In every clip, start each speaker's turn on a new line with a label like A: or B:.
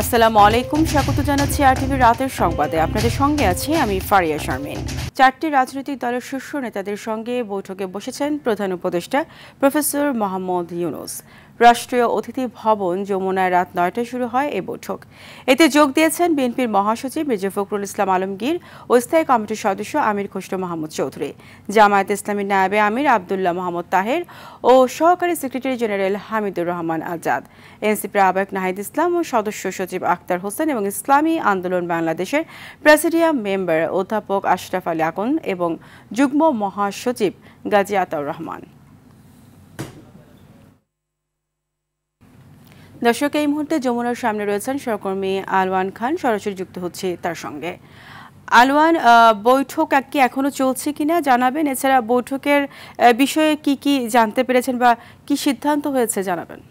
A: আসসালামু আলাইকুম, স্বাগত জানাচ্ছি RTV রাতের সংবাদে। আপনাদের সঙ্গে আছি আমি ফারিয়া শারমিন। চারটি রাজনৈতিক দলের শীর্ষ নেতাদের সঙ্গে বৈঠকে বসেছেন প্রধান উপদেষ্টা প্রফেসর মোহাম্মদ ইউনূস। রাষ্ট্রীয় অতিথি ভবন যমুনায় রাত ৯টায় শুরু হয় এই বৈঠক। এতে যোগ দিয়েছেন বিএনপির মহাসচিব মির্জা ফখরুল ইসলাম আলমগীর ও স্থায়ী কমিটির সদস্য আমির খসরু মাহমুদ চৌধুরী, জামায়াতে ইসলামীর নায়েবে আমির আবদুল্লাহ মোহাম্মদ তাহের ও সহকারী সেক্রেটারি জেনারেল হামিদুর রহমান আজাদ, এনসিপির আহ্বায়ক নাহিদ ইসলাম ও সদস্য সচিব আক্তার হোসেন এবং ইসলামী আন্দোলন বাংলাদেশের প্রেসিডিয়াম মেম্বার অধ্যাপক আশরাফ আলী আকন এবং যুগ্ম মহাসচিব গাজী আতাউর রহমান। দর্শক, এই মুহূর্তে যমুনার সামনে রয়েছেন সহকর্মী আলওয়ান খান, সরাসরি যুক্ত হচ্ছে তার সঙ্গে। আলওয়ান, বৈঠক কি এখনো চলছে কিনা জানাবেন, এছাড়া বৈঠকের বিষয়ে কি কি জানতে পেরেছেন বা কি সিদ্ধান্ত হয়েছে জানাবেন।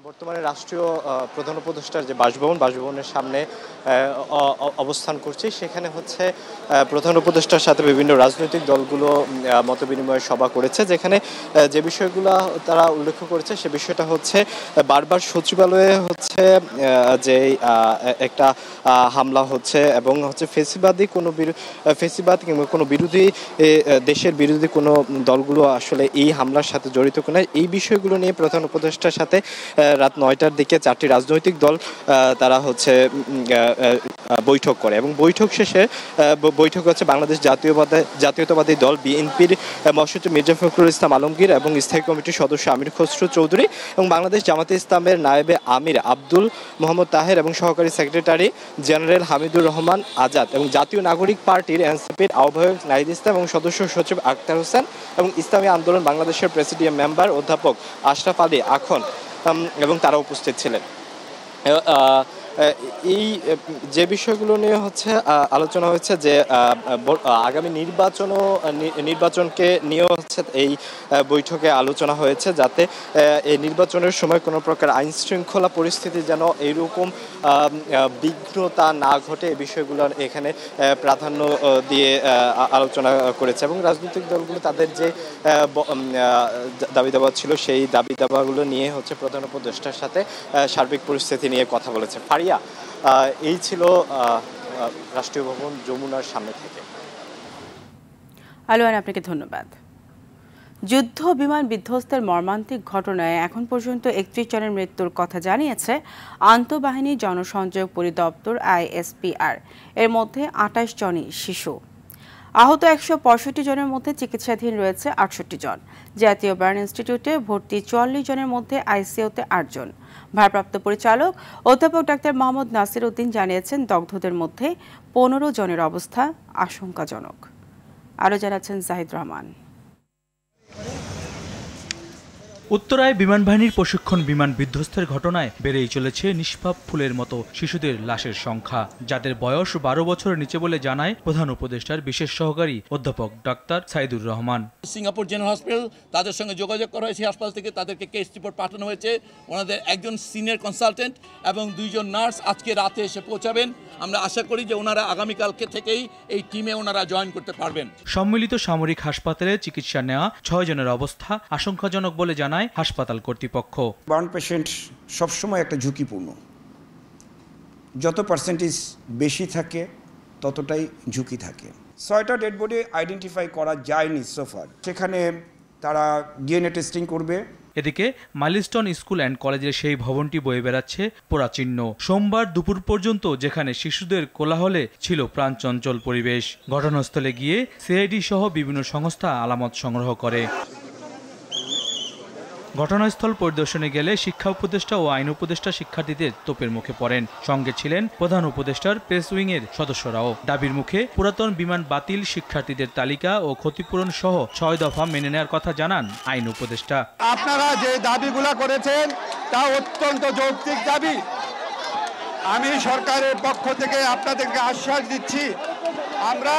B: বর্তমানে রাষ্ট্রীয় প্রধান উপদেষ্টার যে বাসভবনের সামনে অবস্থান করছি। সেখানে হচ্ছে প্রধান উপদেষ্টার সাথে বিভিন্ন রাজনৈতিক দলগুলো মতবিনিময় সভা করেছে, যেখানে যে বিষয়গুলো তারা উল্লেখ করেছে সে বিষয়টা হচ্ছে বারবার সচিবালয়ে হচ্ছে যে একটা হামলা হচ্ছে এবং হচ্ছে ফেসিবাদ কিংবা কোনো বিরোধী দেশের বিরোধী কোনো দলগুলো আসলে এই হামলার সাথে জড়িত কিনা, এই বিষয়গুলো নিয়ে প্রধান উপদেষ্টার সাথে রাত ৯টার দিকে চারটি রাজনৈতিক দল তারা হচ্ছে বৈঠক করে এবং বৈঠক শেষে বৈঠক হচ্ছে বাংলাদেশ জাতীয়তাবাদী দল বিএনপির মহাসচিব মির্জা ফখরুল ইসলাম আলমগীর এবং স্থায়ী কমিটির সদস্য আমির খসরু চৌধুরী এবং বাংলাদেশ জামায়াতে ইসলামের নায়েবে আমির আব্দুল মোহাম্মদ তাহের এবং সহকারী সেক্রেটারি জেনারেল হামিদুর রহমান আজাদ এবং জাতীয় নাগরিক পার্টির এনসিপির আহ্বায়ক নাহিদ ইসলাম এবং সদস্য সচিব আক্তার হোসেন এবং ইসলামী আন্দোলন বাংলাদেশের প্রেসিডিয়াম মেম্বার অধ্যাপক আশরাফ আলী আকন এবং তারা উপস্থিত ছিলেন। এই যে বিষয়গুলো নিয়ে হচ্ছে আলোচনা হয়েছে যে আগামী নির্বাচনকে নিয়ে হচ্ছে এই বৈঠকে আলোচনা হয়েছে, যাতে এই নির্বাচনের সময় কোনো প্রকার আইন শৃঙ্খলা পরিস্থিতি যেন এইরকম বিঘ্নতা না ঘটে, এই বিষয়গুলো এখানে প্রাধান্য দিয়ে আলোচনা করেছে এবং রাজনৈতিক দলগুলো তাদের যে দাবি দাবা ছিল সেই দাবি দাবাগুলো নিয়ে হচ্ছে প্রধান উপদেষ্টার সাথে সার্বিক পরিস্থিতি নিয়ে কথা বলেছে। এই ছিল রাষ্ট্রীয় ভবন যমুনার সামনে থেকে।
A: আলোয়ান, আপনাকে ধন্যবাদ। যুদ্ধ বিমান বিধ্বস্তের মর্মান্তিক ঘটনায় এখন পর্যন্ত ৩১ জনের মৃত্যুর কথা জানিয়েছে আন্তঃবাহিনী জনসংযোগ পরিদপ্তর ISPR। এর মধ্যে ২৮ জনই শিশু। আহত ১৬৫ জনের মধ্যে চিকিৎসাধীন রয়েছে ৬৮ জন। জাতীয় বার্ন ইনস্টিটিউটে ভর্তি ৪৪ জনের মধ্যে আইসিইউতে ৮ জন। ভারপ্রাপ্ত পরিচালক অধ্যাপক ডাক্তার মোহাম্মদ নাসির উদ্দিন জানিয়েছেন দগ্ধদের মধ্যে ১৫ জনের অবস্থা আশঙ্কাজনক। আরও জানাচ্ছেন জাহিদ রহমান।
C: উত্তরায় বিমানবাহিনীর প্রশিক্ষণ বিমান বিধ্বস্তের ঘটনায় বেড়েই চলেছে নিষ্পাপ ফুলের মতো শিশুদের লাশের সংখ্যা, যাদের বয়স ১২ বছরের নিচে বলে জানায় প্রধান উপদেষ্টার বিশেষ সহকারী অধ্যাপক doctor Saidur Rahman.
D: Singapore general hospital তাদের সঙ্গে যোগাযোগ করা হয়েছে, হাসপাতাল থেকে তাদেরকে কেস রিপোর্ট পাঠানো হয়েছে। ওনাদের একজন সিনিয়র কনসালটেন্ট এবং ২ জন নার্স আজকে রাতে এসে পৌঁছাবেন। আমরা আশা করি যে ওনারা আগামীকালকে থেকেই এই টিমে ওনারা জয়েন করতে পারবেন।
C: সম্মিলিত সামরিক হাসপাতালে চিকিৎসা নেওয়া ৬ জনের অবস্থা আশঙ্কাজনক বলে জানায় হাসপাতাল কর্তৃপক্ষ।
E: বার্ন পেশেন্ট সবসময় একটা ঝুঁকিপূর্ণ, যত পার্সেন্টেজ বেশি থাকে ততটাই ঝুঁকি থাকে। ৬টা ডেড বডি আইডেন্টিফাই করা যায়নি সোফার, সেখানে তারা ডিএনএ টেস্টিং করবে।
C: এদিকে মাইলস্টোন স্কুল অ্যান্ড কলেজের সেই ভবনটি বয়ে বেড়াচ্ছে পোড়াচিহ্ন। সোমবার দুপুর পর্যন্ত যেখানে শিশুদের কোলাহলে ছিল প্রাণচঞ্চল পরিবেশ, ঘটনাস্থলে গিয়ে সিআইডি সহ বিভিন্ন সংস্থা আলামত সংগ্রহ করে। ঘটনাস্থল পরিদর্শনে গেলে শিক্ষা উপদেষ্টা ও আইন উপদেষ্টা শিক্ষার্থীদের তোপের মুখে পড়েন। সঙ্গে ছিলেন প্রধান উপদেষ্টার প্রেস উইং এর সদস্যরাও। দাবির মুখে পুরাতন বিমান বাতিল, শিক্ষার্থীদের তালিকা ও ক্ষতিপূরণ সহ ৬ দফা মেনে নেওয়ার কথা জানান আইন উপদেষ্টা।
F: আপনারা যে দাবিগুলো করেছেন তা অত্যন্ত যৌক্তিক দাবি। আমি সরকারের পক্ষ থেকে আপনাদেরকে আশ্বাস দিচ্ছি, আমরা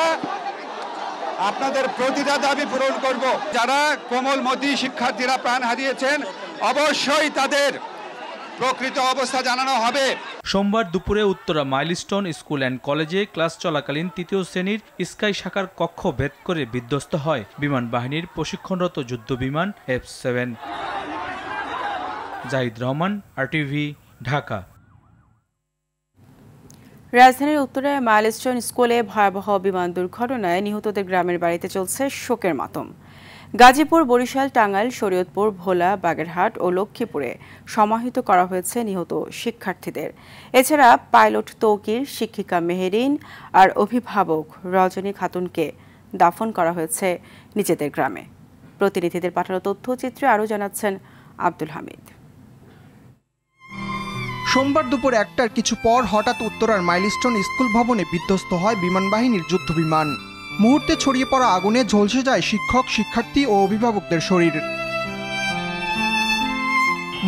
F: আপনাদের প্রতিটা দাবি পূরণ করব। যারা কোমলমতি শিক্ষার্থীরা প্রাণ হারিয়েছেন অবশ্যই তাদের প্রকৃত অবস্থা জানানো হবে।
C: সোমবার দুপুরে উত্তরা মাইলস্টোন স্কুল অ্যান্ড কলেজে ক্লাস চলাকালীন তৃতীয় শ্রেণীর স্কাই শাখার কক্ষ ভেদ করে বিধ্বস্ত হয় বিমান বাহিনীর প্রশিক্ষণরত যুদ্ধ বিমান F-7। জাহিদ রহমান, RTV, ঢাকা।
A: রাজধানীর উত্তরায় মাইলস্টোন স্কুলে ভয়াবহ বিমান দুর্ঘটনায় নিহতদের গ্রামের বাড়িতে চলছে শোকের মাতম। গাজীপুর, বরিশাল, টাঙ্গাইল, শরীয়তপুর, ভোলা, বাগেরহাট ও লক্ষ্মীপুরে সমাহিত করা হয়েছে নিহত শিক্ষার্থীদের। এছাড়া পাইলট তৌকির, শিক্ষিকা মেহেরিন আর অভিভাবক রজনী খাতুনকে দাফন করা হয়েছে নিজেদের গ্রামে। প্রতিনিধিদের পাঠানো তথ্যচিত্রে আরও জানাচ্ছেন আব্দুল হামিদ।
G: সোমবার দুপুর 1টার কিছু পর হঠাৎ উত্তরার মাইলস্টোন স্কুল ভবনে বিধ্বস্ত হয় বিমান বাহিনীর যুদ্ধবিমান। মুহূর্তে ছড়িয়ে পড়া আগুনে ঝলসে যায় শিক্ষক, শিক্ষার্থী ও অভিভাবকদের শরীর।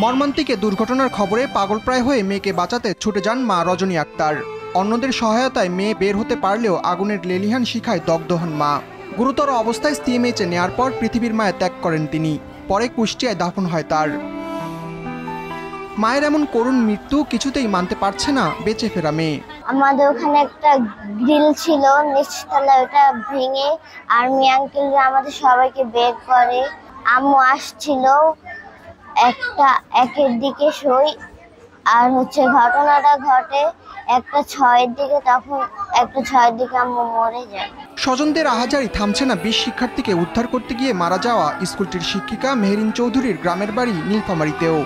G: মর্মান্তিক দুর্ঘটনার খবরে পাগলপ্রায় হয়ে মেয়েকে বাঁচাতে ছুটে যান মা রজনী আক্তার। অন্যদের সহায়তায় মেয়ে বের হতে পারলেও আগুনের লেলিহান শিখায় দগ্ধ হন মা। গুরুতর অবস্থায় সিএমএইচে নেয়ার পর পৃথিবীর মায়া ত্যাগ করেন তিনি। পরে কুষ্টিয়ায় দাফন হয় তার। মায়ের এমন করুণ মৃত্যু কিছুতেই মানতে পারছে না বেঁচে ফেরা মেয়ে।
H: আমাদের ওখানে একটা গ্রিল ছিল নিচতলায়, ওটা ভেঙে আর্মি আঙ্কেলরা আমাদের সবাইকে বের করে। আম্মু আসছিল একের দিকে সই, আর ঘটনাটা ঘটে 1:06 দিকে, তখন 1:06 দিকে আম্মু মরে যায়।
G: স্বজনদের আহাজারি থামছে না 20 শিক্ষার্থীকে উদ্ধার করতে গিয়ে মারা যাওয়া স্কুলটির শিক্ষিকা মেহেরিন চৌধুরীর গ্রামের বাড়ি নীলফামারীতেও।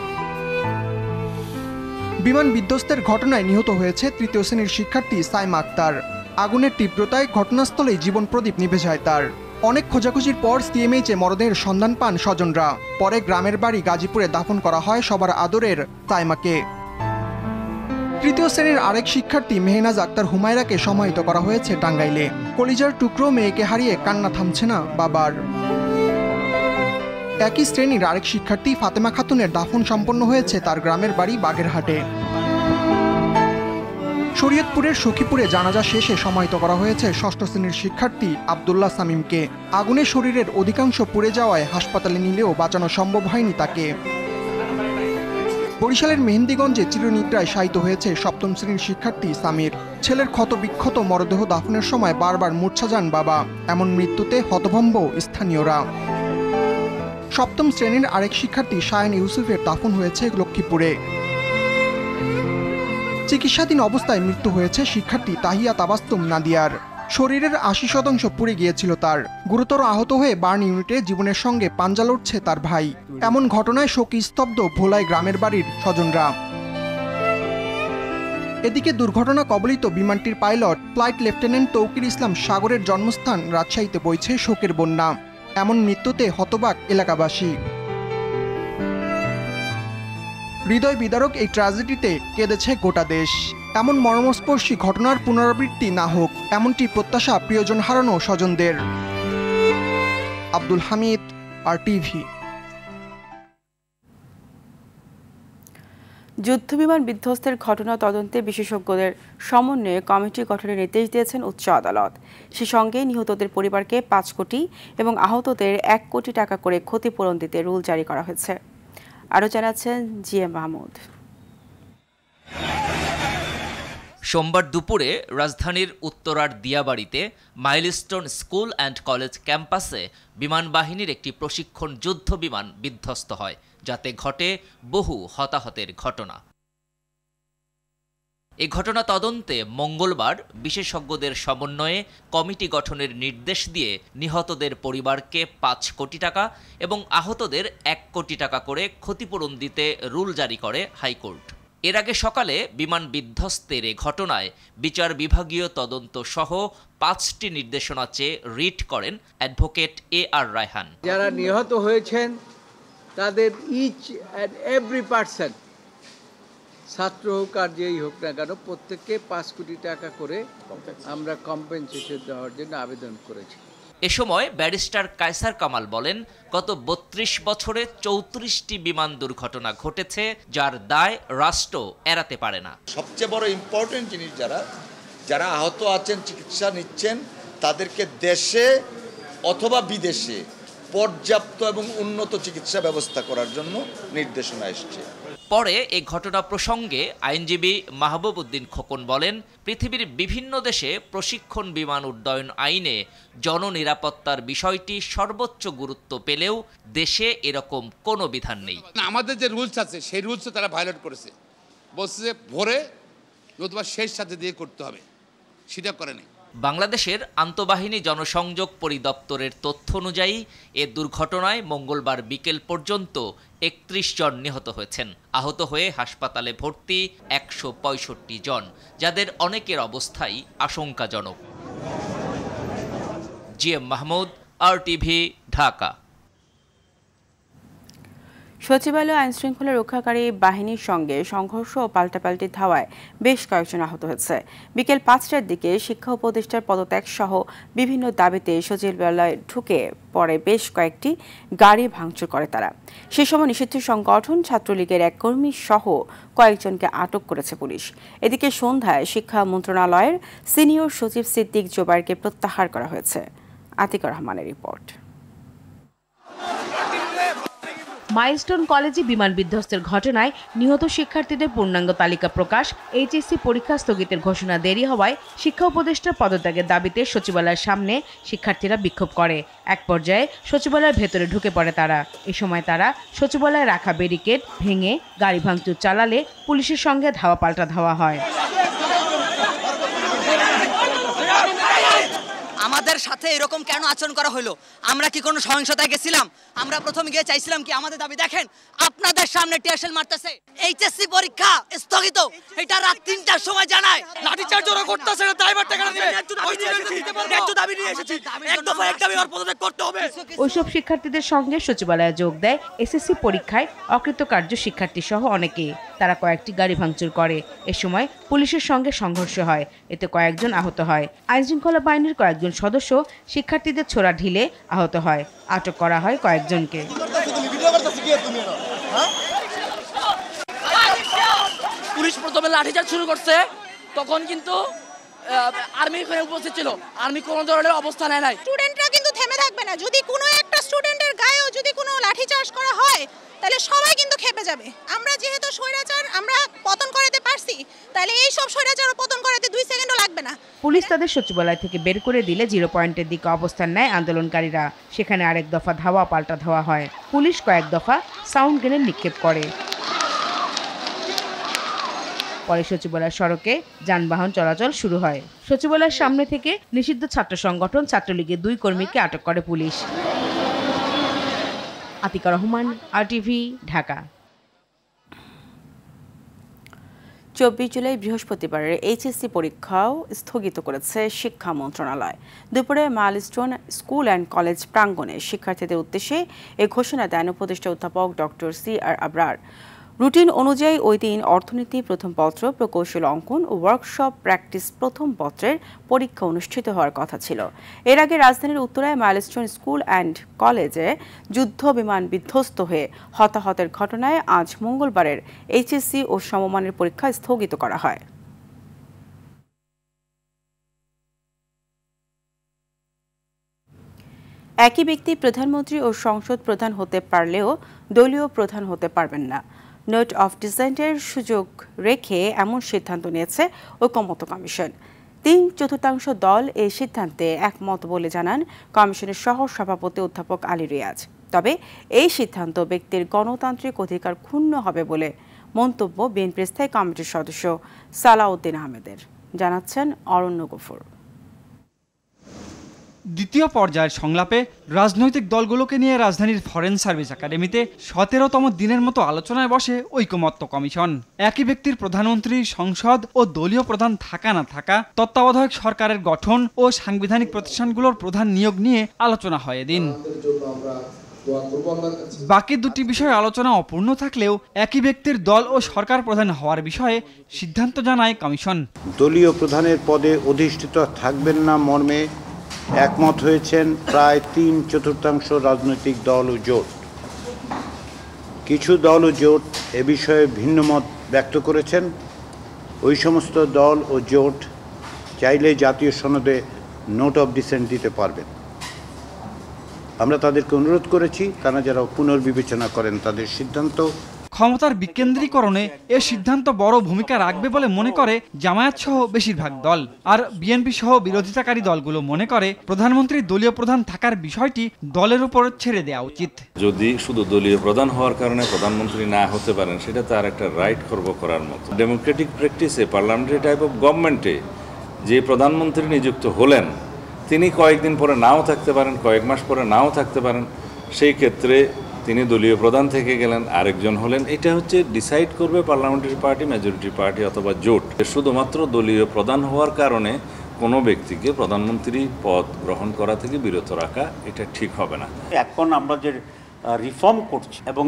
G: বিমান বিধ্বস্তের ঘটনায় নিহত হয়েছে তৃতীয় শ্রেণীর শিক্ষার্থী সাইমা আক্তার। আগুনের তীব্রতায় ঘটনাস্থলেই জীবন প্রদীপ নিভে যায় তার। অনেক খোঁজাখুঁজির পর সিএমএইচে মরদেহের সন্ধান পান স্বজনরা। পরে গ্রামের বাড়ি গাজীপুরে দাফন করা হয় সবার আদরের সাইমাকে। তৃতীয় শ্রেণীর আরেক শিক্ষার্থী মেহনাজ আক্তার হুমায়রাকে সমাহিত করা হয়েছে টাঙ্গাইলে। কলিজার টুকরো মেয়েকে হারিয়ে কান্না থামছে না বাবার। একই শ্রেণীর আরেক শিক্ষার্থী ফাতেমা খাতুনের দাফন সম্পন্ন হয়েছে তার গ্রামের বাড়ি বাগেরহাটে। শরীয়তপুরের সখীপুরে জানাজা শেষে সমাহিত করা হয়েছে ষষ্ঠ শ্রেণীর শিক্ষার্থী আব্দুল্লাহ সামিমকে। আগুনে শরীরের অধিকাংশ পুড়ে যাওয়ায় হাসপাতালে নিলেও বাঁচানো সম্ভব হয়নি তাকে। বরিশালের মেহেন্দিগঞ্জে চিরনিদ্রায় শায়িত হয়েছে সপ্তম শ্রেণীর শিক্ষার্থী সামির। ছেলের ক্ষত বিক্ষত মরদেহ দাফনের সময় বারবার মূর্ছা যান বাবা। এমন মৃত্যুতে হতভম্ব স্থানীয়রা। সপ্তম শ্রেণীর আরেক শিক্ষার্থী শায়ান ইউসুফের দাফন হয়েছে লক্ষ্মীপুরে। চিকিৎসাধীন অবস্থায় মৃত্যু হয়েছে শিক্ষার্থী তাহিয়া তাবাস্তুম নাদিয়ার। শরীরের 80% পুড়ে গিয়েছিল তার। গুরুতর আহত হয়ে বার্ন ইউনিটে জীবনের সঙ্গে পাঞ্জা লড়ছে তার ভাই। এমন ঘটনায় শোকে স্তব্ধ ভোলায় গ্রামের বাড়ির স্বজনরা। এদিকে দুর্ঘটনা কবলিত বিমানটির পাইলট ফ্লাইট লেফটেন্যান্ট তৌকির ইসলাম সাগরের জন্মস্থান রাজশাহীতে বইছে শোকের বন্যা। এমন মৃত্যুতে হতবাক এলাকাবাসী। হৃদয় বিদারক এই ট্র্যাজেডিতে কেঁদেছে গোটা দেশ। এমন মর্মস্পর্শী ঘটনার পুনরাবৃত্তি না হোক, এমনটি প্রত্যাশা প্রিয়জন হারানো স্বজনদের। আব্দুল হামিদ, RTV।
A: যুদ্ধবিমান বিধ্বস্তের ঘটনা তদন্তে বিশেষজ্ঞদের সমন্বয়ে কমিটি গঠনের নির্দেশ দিয়েছেন উচ্চ আদালত। সে সঙ্গে নিহতদের পরিবারকে 5 কোটি এবং আহতদের 1 কোটি টাকা করে ক্ষতিপূরণ দিতে রুল জারি করা হয়েছে। আরও জানাচ্ছেন GM মাহমুদ।
I: সোমবার দুপুরে রাজধানীর উত্তরার দিয়াবাড়িতে মাইলস্টোন স্কুল অ্যান্ড কলেজ ক্যাম্পাসে বিমান বাহিনীর একটি প্রশিক্ষণ যুদ্ধ বিমান বিধ্বস্ত হয়, যাতে ঘটে বহু হতাহতের ঘটনা। এই ঘটনা তদন্তে মঙ্গলবার বিশেষজ্ঞদের সমন্বয়ে কমিটি গঠনের নির্দেশ দিয়ে নিহতদের পরিবারকে 5 কোটি টাকা এবং আহতদের 1 কোটি টাকা করে ক্ষতিপূরণ দিতে রুল জারি করে হাইকোর্ট। এর আগে সকালে বিমান বিধ্বস্তের এ ঘটনায় বিচার বিভাগীয় তদন্ত সহ 5টি নির্দেশনা চেয়ে রিট করেন অ্যাডভোকেট AR রায়হান।
J: যারা নিহত হয়েছেন তাদের ইচ অ্যান্ড এভরি পার্সন, ছাত্র হোক আর যেই হোক না কেন, প্রত্যেককে 5 কোটি টাকা করে আমরা কম্পেনসেশন দেওয়ার জন্য আবেদন করেছি।
I: এ সময় ব্যারিস্টার কায়সার কামাল বলেন, গত 32 বছরে 34টি বিমান দুর্ঘটনা ঘটেছে, যার দায় রাষ্ট্র এড়াতে পারে না।
K: সবচেয়ে বড় ইম্পর্টেন্ট জিনিস, যারা আহত আছেন, চিকিৎসা নিচ্ছেন, তাদেরকে দেশে অথবা বিদেশে পর্যাপ্ত এবং উন্নত চিকিৎসা ব্যবস্থা করার জন্য নির্দেশনা এসেছে।
I: পরে এই ঘটনা প্রসঙ্গে আইনজীবী মাহবুব উদ্দিন খোকন বলেন, পৃথিবীর বিভিন্ন দেশে প্রশিক্ষণ বিমান উড্ডয়ন আইনে জননিরাপত্তার বিষয়টি সর্বোচ্চ গুরুত্ব পেলেও দেশে এরকম কোনো বিধান নেই।
L: আমাদের যে রুলস আছে সেই রুলসে তারা ভায়োলেট করেছে, বলছে যে ভোরে নতুবা শেষ সাথে দিয়ে করতে হবে, সেটা করে নেই।
I: বাংলাদেশের আন্তঃবাহিনী জনসংযোগ পরিদপ্তরের তথ্য অনুযায়ী এ দুর্ঘটনায় মঙ্গলবার বিকেল পর্যন্ত ৩১ জন নিহত হয়েছেন। আহত হয়ে হাসপাতালে ভর্তি ১৬৫ জন, যাদের অনেকের অবস্থাই আশঙ্কাজনক। GM Mahmud, RTV, Dhaka.
A: সচিবালয় আইনশৃঙ্খলা রক্ষাকারী বাহিনীর সঙ্গে সংঘর্ষ ও পাল্টাপাল্টি ধাওয়ায় বেশ কয়েকজন আহত হয়েছে। বিকেল ৫টার দিকে শিক্ষা উপদেষ্টার পদত্যাগ সহ বিভিন্ন দাবিতে সচিবালয়ে ঢুকে পরে বেশ কয়েকটি গাড়ি ভাঙচুর করে তারা। সে সময় নিষিদ্ধ সংগঠন ছাত্রলীগের এক কর্মী সহ কয়েকজনকে আটক করেছে পুলিশ। এদিকে সন্ধ্যায় শিক্ষা মন্ত্রণালয়ের সিনিয়র সচিব সিদ্দিক জোবায়েরকে প্রত্যাহার করা হয়েছে। আতিকুর রহমানের রিপোর্ট।
M: মাইলস্টোন কলেজে বিমান বিধ্বস্তের ঘটনায় নিহত শিক্ষার্থীদের পূর্ণাঙ্গ তালিকা প্রকাশ, এইচএসসি পরীক্ষা স্থগিতের ঘোষণা দেরি হওয়ায় শিক্ষা উপদেষ্টার পদত্যাগের দাবিতে সচিবালয়ের সামনে শিক্ষার্থীরা বিক্ষোভ করে। এক পর্যায়ে সচিবালয়ের ভেতরে ঢুকে পড়ে তারা। এ সময় তারা সচিবালয়ে রাখা ব্যারিকেড ভেঙে গাড়ি ভাঙচুর চালালে পুলিশের সঙ্গে ধাওয়া পাল্টা ধাওয়া হয়।
N: আমাদের সাথে এরকম কেন আচরণ করা হলো? আমরা কি কোনো সহিংসতায় গেছিলাম? আমরা প্রথমে গিয়ে চাইছিলাম কি আমাদের দাবি দেখেন আপনাদের সামনে টিয়ারশেল মারতেছে, এইচএসসি পরীক্ষা স্থগিত, এটা রাত ৩টার সময় জানায়, লাঠিচার্জ ওরা করতেছে না, ড্রাইভারটা কেন দিবে? ন্যায্য দাবি নিয়ে এসেছি, এক দফা এক দাবি ওর পদত্যাগ করতে হবে।
M: ওইসব শিক্ষার্থীদের সঙ্গে সচিবালয়ে যোগ দেয় এসএসসি পরীক্ষায় অকৃতকার্য শিক্ষার্থী সহ অনেকে। তারা কয়েকটি গাড়ি ভাঙচুর করে। এ সময় পুলিশের সঙ্গে সংঘর্ষ হয়, এতে কয়েকজন আহত হয়। আইনশৃঙ্খলা বাহিনীর কয়েকজন সদস্য শিক্ষার্থীদের ছোড়া ঢিলে আহত হয়। আটক করা হয় কয়েকজনকে।
N: পুলিশ প্রথমে লাঠিচার্জ শুরু করছে, তখন কিন্তু আর্মি এখানে উপস্থিত ছিল। আর্মি কোনো ধরনের অবস্থা নেয় নাই।
O: স্টুডেন্টরা কিন্তু থেমে থাকবে না। যদি কোনো একটা স্টুডেন্টের গায়েও যদি কোনো লাঠিচার্জ করা হয় তাহলে সবাই কিন্তু খেপে যাবে। আমরা যেহেতু স্বৈরাচার আমরা পতন করাতে পারছি, তাহলে এই সব স্বৈরাচার পতন করাতে 2 সেকেন্ডও লাগবে না।
M: পুলিশ তাদের সচিবালয় থেকে বের করে দিলে 0 পয়েন্টের দিকে অবস্থান নেয় আন্দোলনকারীরা। সেখানে আরেক দফা ধাওয়া পাল্টা ধাওয়া হয়। পুলিশ কয়েক দফা সাউন্ড গ্রেনেড নিক্ষেপ করে। পরে সচিবালয়ের সড়কে যানবাহন চলাচল শুরু হয়। সচিবালয়ের সামনে থেকে নিষিদ্ধ ছাত্র সংগঠন ছাত্রলীগের 2 কর্মীকে আটক করে পুলিশ। আতিকুর রহমান, RTV, ঢাকা।
A: 24 জুলাই বৃহস্পতিবারের এইচএসসি পরীক্ষাও স্থগিত করেছে শিক্ষা মন্ত্রণালয়। দুপুরে মাইলস্টোন স্কুল অ্যান্ড কলেজ প্রাঙ্গণে শিক্ষার্থীদের উদ্দেশ্যে এই ঘোষণা দেন উপদেষ্টা অধ্যাপক ডক্টর CR আবরার। রুটিন অনুযায়ী ওই দিন অর্থনীতি প্রথম পত্র, প্রকৌশল অঙ্কন ও ওয়ার্কশপ প্র্যাকটিস প্রথম পত্রের পরীক্ষা অনুষ্ঠিত হওয়ার কথা ছিল। এর আগে রাজধানীর উত্তরায় মাইলস্টোন স্কুল অ্যান্ড কলেজে যুদ্ধ বিমান বিধ্বস্ত হয়ে হতাহতের ঘটনায় আজ মঙ্গলবারের এইচএসসি ও সমমানের পরীক্ষা স্থগিত করা হয়। একই ব্যক্তি প্রধানমন্ত্রী ও সংসদ প্রধান হতে পারলেও দলীয় প্রধান হতে পারবেন না। নোট অফ ডিসেন্টের সুযোগ রেখে এমন সিদ্ধান্ত নিয়েছে ঐকমত্য কমিশন। 3/4 দল এই সিদ্ধান্তে একমত বলে জানান কমিশনের সহ সভাপতি অধ্যাপক আলী রিয়াজ। তবে এই সিদ্ধান্ত ব্যক্তির গণতান্ত্রিক অধিকার ক্ষুণ্ণ হবে বলে মন্তব্য বিএনপির স্থায়ী কমিটির সদস্য সালাউদ্দিন আহমেদের। জানাচ্ছেন অরণ্য গফুর।
P: দ্বিতীয় পর্যায়ের সংলাপে রাজনৈতিক দলগুলোকে নিয়ে রাজধানীর ফরেন সার্ভিস একাডেমিতে 17তম দিনের মতো আলোচনায় বসে ঐকমত্য কমিশন। একই ব্যক্তির প্রধানমন্ত্রী, সংসদ ও দলীয় প্রধান থাকা না থাকা, তত্ত্বাবধায়ক সরকারের গঠন ও সাংবিধানিক প্রতিষ্ঠানগুলোর প্রধান নিয়োগ নিয়ে আলোচনা হয় এদিন। বাকি দুটি বিষয়ে আলোচনা অপূর্ণ থাকলেও একই ব্যক্তির দল ও সরকার প্রধান হওয়ার বিষয়ে সিদ্ধান্ত জানায় কমিশন।
Q: দলীয় প্রধানের পদে অধিষ্ঠিত থাকবেন না মর্মে একমত হয়েছেন প্রায় 3/4 রাজনৈতিক দল ও জোট। কিছু দল ও জোট এ বিষয়ে ভিন্ন মত ব্যক্ত করেছেন। ওই সমস্ত দল ও জোট চাইলে জাতীয় সনদে নোট অফ ডিসেন্ট দিতে পারবেন। আমরা তাদেরকে অনুরোধ করেছি তারা যারা পুনর্বিবেচনা করেন তাদের সিদ্ধান্ত।
P: ক্ষমতার বিকেন্দ্রীকরণে এ সিদ্ধান্ত বড় ভূমিকা রাখবে বলে মনে করে জামায়াত সহ বেশিরভাগ দল। আর বিএনপি সহ বিরোধিতাকারী দলগুলো মনে করে প্রধানমন্ত্রী দলীয় প্রধান থাকার বিষয়টি দলের উপর ছেড়ে দেওয়া উচিত।
R: যদি শুধু দলীয় প্রধান হওয়ার কারণে প্রধানমন্ত্রী না হতে পারেন, সেটা তার একটা রাইট খর্ব করার মতো। ডেমোক্রেটিক প্র্যাকটিসে, পার্লামেন্টারি টাইপ অফ গভর্নমেন্টে যে প্রধানমন্ত্রী নিযুক্ত হলেন, তিনি কয়েকদিন পরে নাও থাকতে পারেন, কয়েক মাস পরে নাও থাকতে পারেন। সেই ক্ষেত্রে তিনি দলীয় প্রধান থেকে গেলেন, আরেকজন হলেন। এটা হচ্ছে ডিসাইড করবে পার্লামেন্টারি পার্টি, মেজরিটি পার্টি অথবা জোট। শুধুমাত্র দলীয় প্রধান হওয়ার কারণে কোনো ব্যক্তিকে প্রধানমন্ত্রী পদ গ্রহণ করা থেকে বিরত রাখা এটা ঠিক হবে না।
S: এখন আমরা যে রিফর্ম করছি এবং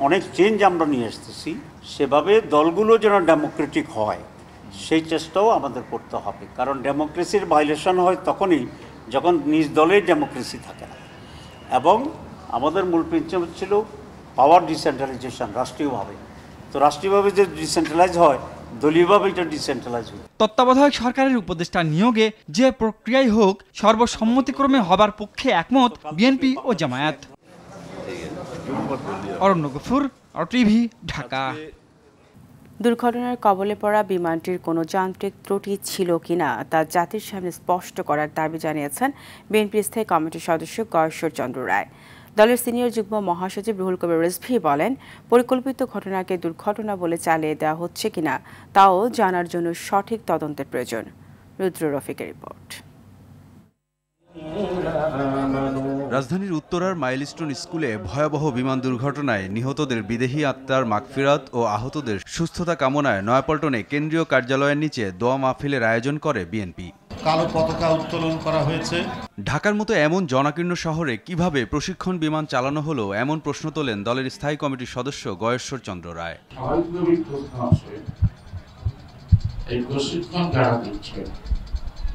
S: অনেক চেঞ্জ আমরা নিয়ে আসতেছি, সেভাবে দলগুলো যেন ডেমোক্রেটিক হয় সেই চেষ্টাও আমাদের করতে হবে। কারণ ডেমোক্রেসির ভায়োলেশন হয় তখনই যখন নিজ দলের ডেমোক্রেসি থাকে না। এবং আমাদের মূল প্রিন্সিপাল ছিল পাওয়ার ডিসেন্ট্রালাইজেশন রাষ্ট্রীয়ভাবে। তো রাষ্ট্রীয়ভাবে যে ডিসেন্ট্রালাইজ হয়, দলীয়ভাবে এটা ডিসেন্ট্রালাইজ হয়।
P: তত্ত্বাবধায়ক সরকারের উপদেষ্টা নিয়োগে যে প্রক্রিয়াই হোক সর্বসম্মতিক্রমে হবার পক্ষে একমত বিএনপি ও জামায়াত। অরণ্য গফুর, RTV, ঢাকা।
A: দুর্ঘটনার কবলে পড়া বিমানটির কোনো যান্ত্রিক ত্রুটি ছিল কিনা তা জাতির সামনে স্পষ্ট করার দাবি জানিয়েছেন বিএনপি স্থায়ী কমিটির সদস্য গয়েশ্বর চন্দ্র রায়। দলের সিনিয়র যুগ্ম মহাসচিব রুহুল কবির রিজভী বলেন, পরিকল্পিত ঘটনাকে দুর্ঘটনা বলে চালিয়ে দেওয়া হচ্ছে কিনা তাও জানার জন্য সঠিক তদন্তের প্রয়োজন। রুদ্র রফিকের রিপোর্ট।
T: রাজধানীর উত্তরার মাইলস্টোন স্কুলে ভয়াবহ বিমান দুর্ঘটনায় নিহতদের বিদেহী আত্মার মাগফিরাত ও আহতদের সুস্থতা কামনায় নয়াপল্টনে কেন্দ্রীয় কার্যালয়ের নিচে দোয়া মাহফিলের আয়োজন করে বিএনপি।
U: কালো পতাকা উত্তোলন করা হয়েছে।
T: ঢাকার মতো এমন জনাকীর্ণ শহরে কিভাবে প্রশিক্ষণ বিমান চালানো হলো, এমন প্রশ্ন তোলেন দলের স্থায়ী কমিটির সদস্য গয়েশ্বর চন্দ্র রায়।
U: এই প্রশিক্ষণ যারা দিচ্ছে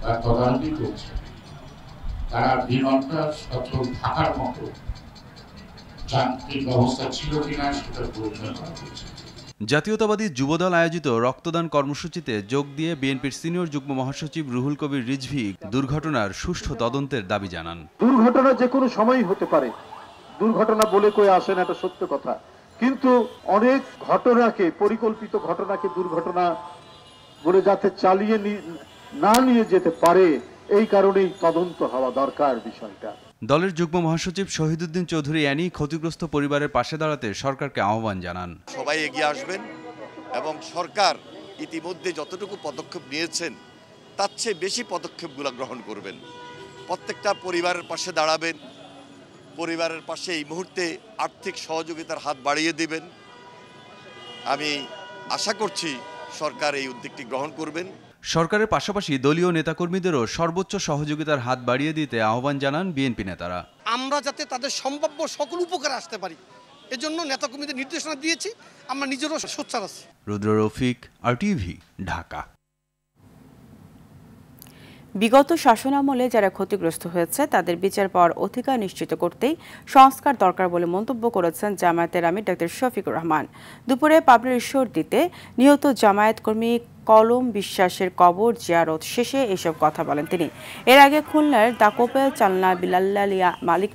U: বা তদারকি করছে, তারা বিমানটা সচল থাকার মতো যান্ত্রিক ব্যবস্থা ছিল কিনা সেটা পরীক্ষা করা হয়েছে।
T: জাতীয়তাবাদী যুবদল আয়োজিত রক্তদান কর্মসূচিতে যোগ দিয়ে বিএনপির সিনিয়র যুগ্ম মহাসচিব রুহুল কবির রিজভী দুর্ঘটনার সুষ্ঠু তদন্তের দাবি জানান।
U: দুর্ঘটনা যে কোনো সময়ই হতে পারে, দুর্ঘটনা বলে কই আসে না, এটা সত্য কথা। কিন্তু অনেক ঘটনাকে, পরিকল্পিত ঘটনাকে দুর্ঘটনা বলে যাতে চালিয়ে না নিয়ে যেতে পারে, এই কারণেই তদন্ত হওয়া দরকার বিষয়টা।
T: দলের যুগ্ম মহাসচিব শহীদুদ্দিন চৌধুরী অ্যানি ক্ষতিগ্রস্ত পরিবারের পাশে দাঁড়াতে সরকারকে আহ্বান জানান।
K: সবাই এগিয়ে আসবেন এবং সরকার ইতিমধ্যে যতটুকু পদক্ষেপ নিয়েছেন তার চেয়ে বেশি পদক্ষেপগুলো গ্রহণ করবেন। প্রত্যেকটা পরিবারের পাশে দাঁড়াবেন, পরিবারের পাশে এই মুহূর্তে আর্থিক সহযোগিতার হাত বাড়িয়ে দিবেন। আমি আশা করছি সরকার এই উদ্যোগটি গ্রহণ করবেন।
T: সরকারের পাশাপাশি দলীয় নেতাকর্মীদেরও সর্বোচ্চ সহযোগিতার হাত বাড়িয়ে দিতে আহ্বান জানান বিএনপি নেতারা।
V: আমরা যাতে তাদের সম্ভাব্য সকল উপকারে আসতে পারি, এজন্য নেতাকর্মীদের নির্দেশনা দিয়েছি। আমরা নিজেরও সোচ্চার আছি।
T: রুদ্র রফিক, RTV, ঢাকা।
A: বিগত শাসনামলে যারা ক্ষতিগ্রস্ত হয়েছে তাদের বিচার পাওয়ার অধিকার নিশ্চিত করতেই সংস্কার দরকার বলে মন্তব্য করেছেন জামায়াতের আমির ডক্টর শফিকুর রহমান। দুপুরে পাবনার ঈশ্বরদীতে নিহত জামায়াত কর্মী কলম বিশ্বাসের কবর জিয়ারত শেষে এসব কথা বলেন তিনি। এর আগে খুলনার দাকোপেল চালনা বিলাল্লালিয়া মালিক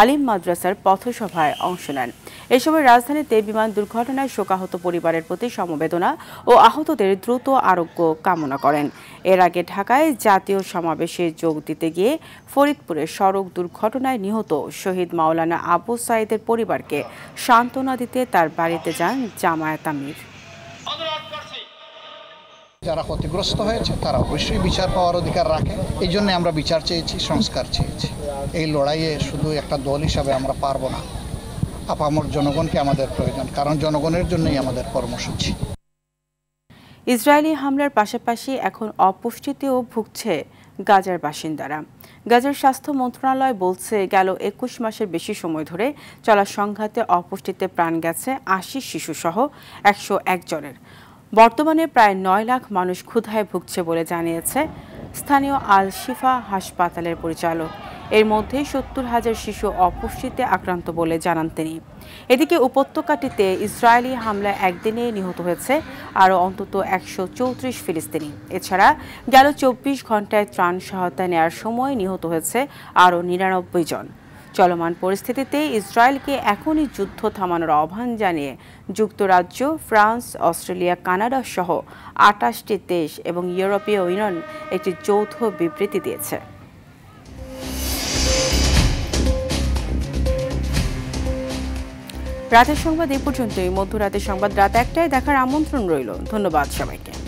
A: আলিম মাদ্রাসার পথসভায় অংশ নেন। এ সময় রাজধানীতে বিমান দুর্ঘটনায় শোকাহত পরিবারের প্রতি সমবেদনা ও আহতদের দ্রুত আরোগ্য কামনা করেন। এর আগে ঢাকায় জাতীয় সমাবেশে যোগ দিতে গিয়ে ফরিদপুরে সড়ক দুর্ঘটনায় নিহত শহীদ মাওলানা আবু সাইদের পরিবারকে সান্ত্বনা দিতে তার বাড়িতে যান জামায়াত আমির।
W: যারা ক্ষতিগ্রস্ত হয়েছে তারা অবশ্যই বিচার পাওয়ার অধিকার রাখে। এই জন্য আমরা বিচার চেয়েছি, সংস্কার চেয়েছি। এই লড়াইয়ে শুধু একটা দল হিসাবে আমরা পারবো না, আপামর জনগণকে আমাদের প্রয়োজন, কারণ জনগণের জন্যই আমাদের কর্মসূচি।
A: ইসরায়েলি হামলার পাশাপাশি এখন অপুষ্টিতেও ভুগছে গাজার বাসিন্দারা। গাজার স্বাস্থ্য মন্ত্রণালয় বলছে গেল 21 মাসের বেশি সময় ধরে চলা সংঘাতে অপুষ্টিতে প্রাণ গেছে 80 শিশুসহ 101 জনের। বর্তমানে প্রায় 9 লাখ মানুষ ক্ষুধায় ভুগছে বলে জানিয়েছে স্থানীয় আল শিফা হাসপাতালের পরিচালক। এর মধ্যে 70,000 শিশু অপুষ্টিতে আক্রান্ত বলে জানান তিনি। এদিকে উপত্যকাটিতে ইসরায়েলি হামলায় একদিনে নিহত হয়েছে আরও অন্তত 134 ফিলিস্তিনি। এছাড়া গেল 24 ঘন্টায় ত্রাণ সহায়তা নেওয়ার সময় নিহত হয়েছে আরও 99 জন। চলমান পরিস্থিতিতে ইসরায়েলকে এখনই যুদ্ধ থামানোর আহ্বান জানিয়ে যুক্তরাজ্য, ফ্রান্স, অস্ট্রেলিয়া, কানাডা সহ 28টি দেশ এবং ইউরোপীয় ইউনিয়ন একটি যৌথ বিবৃতি দিয়েছে। রাতের সংবাদ এই পর্যন্তই। মধ্যরাতের সংবাদ রাত 1টায় দেখার আমন্ত্রণ রইল। ধন্যবাদ সবাইকে।